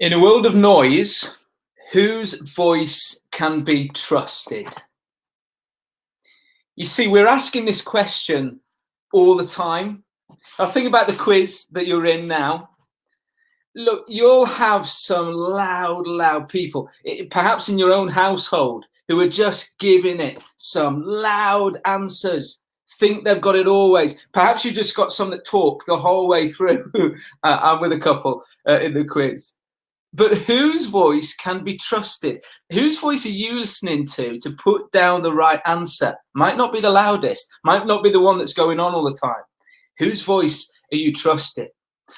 In a world of noise, whose voice can be trusted? You see, we're asking this question all the time. Now, think about the quiz that you're in now. Look, you'll have some loud people, perhaps in your own household, who are just giving it some loud answers. Think they've got it always. Perhaps you just got some that talk the whole way through. I'm with a couple in the quiz. But whose voice can be trusted? Whose voice are you listening to put down the right answer? Might not be the loudest, might not be the one that's going on all the time. Whose voice are you trusting?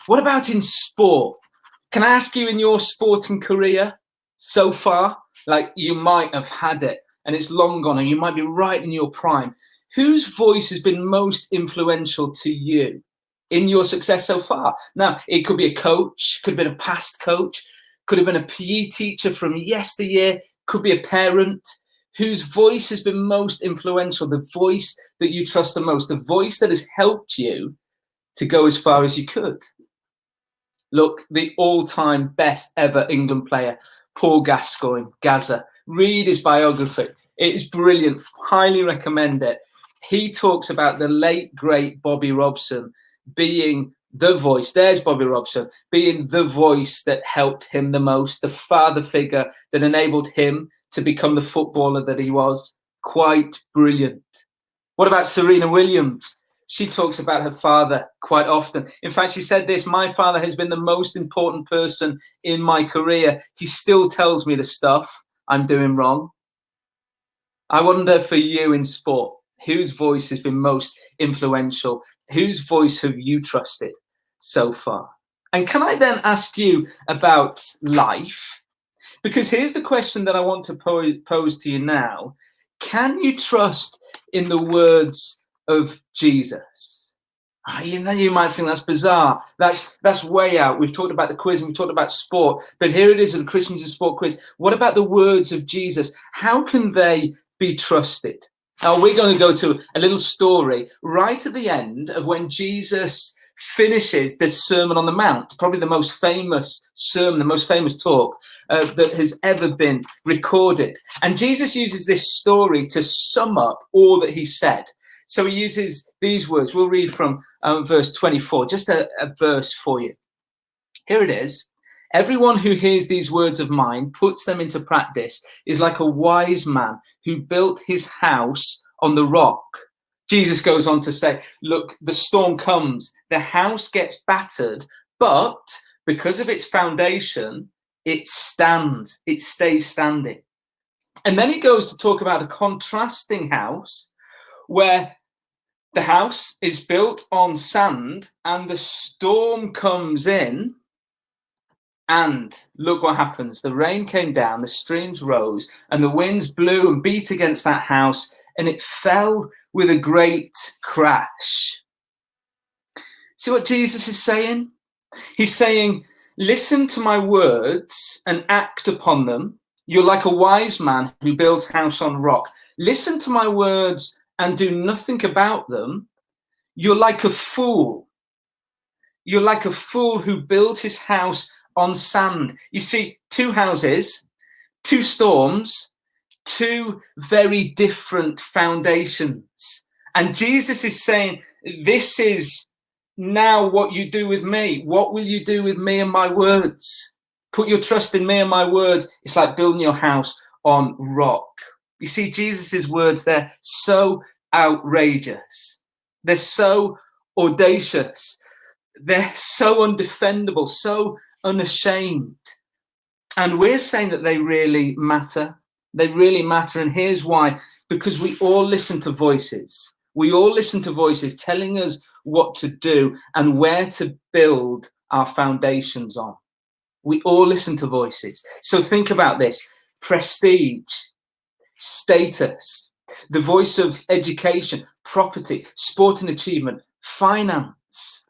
What about in sport? Can I ask you, in your sporting career so far, like you might have had it and it's long gone and you might be right in your prime, whose voice has been most influential to you in your success so far? Now, it could be a coach, could have been a past coach, could have been a PE teacher from yesteryear, could be a parent. Whose voice has been most influential, the voice that you trust the most, the voice that has helped you to go as far as you could? Look, the all-time best ever England player, Paul Gascoigne, Gazza. Read his biography. It's brilliant. Highly recommend it. He talks about the late, great Bobby Robson being the voice. There's Bobby Robson, being the voice that helped him the most, the father figure that enabled him to become the footballer that he was. Quite brilliant. What about Serena Williams? She talks about her father quite often. In fact, she said this: my father has been the most important person in my career. He still tells me the stuff I'm doing wrong. I wonder for you in sport, whose voice has been most influential? Whose voice have you trusted so far? And can I then ask you about life? Because here's the question that I want to pose to you now. Can you trust in the words of Jesus? You might think that's bizarre. That's way out. We've talked about the quiz and we've talked about sport, but here it is, a Christians in Sport quiz. What about the words of Jesus? How can they be trusted? Now, we're going to go to a little story right at the end of when Jesus finishes this Sermon on the Mount, probably the most famous sermon, the most famous talk that has ever been recorded. And Jesus uses this story to sum up all that he said. So he uses these words. We'll read from verse 24, just a verse for you. Here it is. Everyone who hears these words of mine, puts them into practice, is like a wise man who built his house on the rock. Jesus goes on to say, look, the storm comes, the house gets battered, but because of its foundation, it stands, it stays standing. And then he goes to talk about a contrasting house where the house is built on sand and the storm comes in, and look what happens. The rain came down, the streams rose, and the winds blew and beat against that house, and it fell with a great crash. See what Jesus is saying? He's saying, listen to my words and act upon them. You're like a wise man who builds house on rock. Listen to my words and do nothing about them. You're like a fool. You're like a fool who builds his house on sand. You see, two houses, two storms, two very different foundations. And Jesus is saying, this is now what you do with me. What will you do with me and my words? Put your trust in me and my words. It's like building your house on rock. You see, Jesus's words, they're so outrageous. They're so audacious. They're so undefendable, so unashamed. And we're saying that they really matter. They really matter. And here's why. Because we all listen to voices. We all listen to voices telling us what to do and where to build our foundations on. We all listen to voices. So think about this: prestige, status, the voice of education, property, sport and achievement, finance,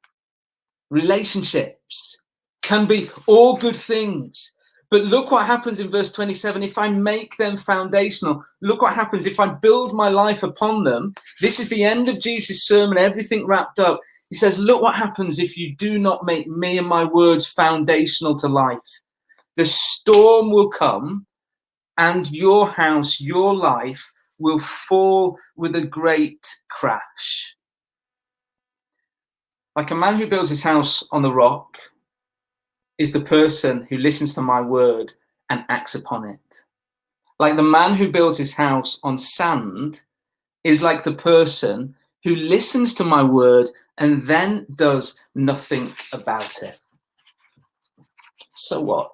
relationships can be all good things. But look what happens in verse 27. If I make them foundational, look what happens if I build my life upon them. This is the end of Jesus' sermon, everything wrapped up. He says, look what happens if you do not make me and my words foundational to life. The storm will come, and your house, your life, will fall with a great crash. Like a man who builds his house on the rock is the person who listens to my word and acts upon it. Like the man who builds his house on sand is like the person who listens to my word and then does nothing about it. So what?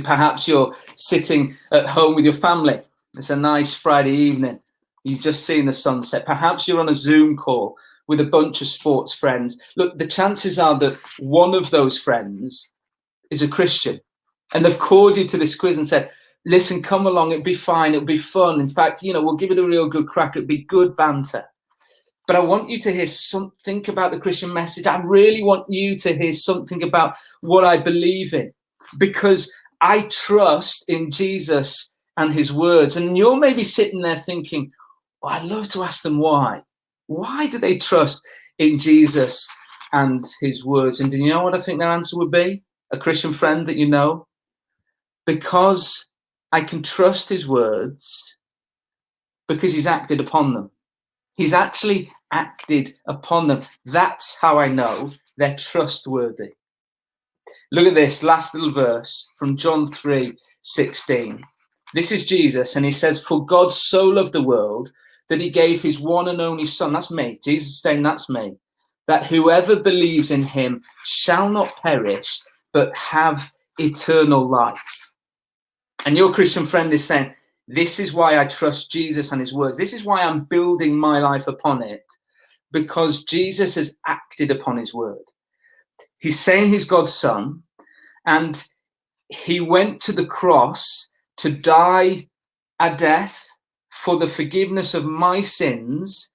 Perhaps you're sitting at home with your family. It's a nice Friday evening. You've just seen the sunset. Perhaps you're on a Zoom call with a bunch of sports friends. Look, the chances are that one of those friends is a Christian, and they've called you to this quiz and said, listen, come along, it'll be fine, it'll be fun. In fact, we'll give it a real good crack. It'll be good banter. But I want you to hear something about the Christian message. I really want you to hear something about what I believe in, because I trust in Jesus and his words. And you're maybe sitting there thinking, well, I'd love to ask them why. Why do they trust in Jesus and his words? And do you know what I think their answer would be? A Christian friend that you know? Because I can trust his words because he's acted upon them. He's actually acted upon them. That's how I know they're trustworthy. Look at this last little verse from John 3:16. This is Jesus, and he says, for God so loved the world that he gave his one and only son. That's me. Jesus is saying, that's me. That whoever believes in him shall not perish, but have eternal life. And your Christian friend is saying, this is why I trust Jesus and his words. This is why I'm building my life upon it, because Jesus has acted upon his word. He's saying he's God's son, and he went to the cross to die a death for the forgiveness of my sins,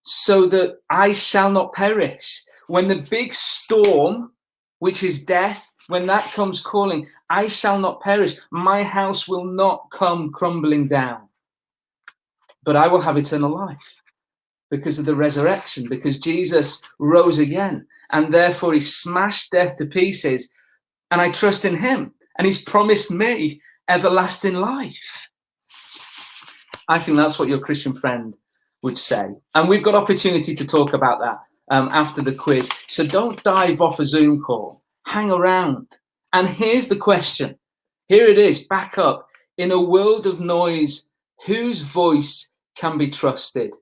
so that I shall not perish. When the big storm, which is death, when that comes calling, I shall not perish. My house will not come crumbling down, but I will have eternal life because of the resurrection, because Jesus rose again, and therefore he smashed death to pieces, and I trust in him, and he's promised me everlasting life. I think that's what your Christian friend would say. And we've got opportunity to talk about that after the quiz. So don't dive off a Zoom call. Hang around. And here's the question. Here it is, back up. In a world of noise, whose voice can be trusted?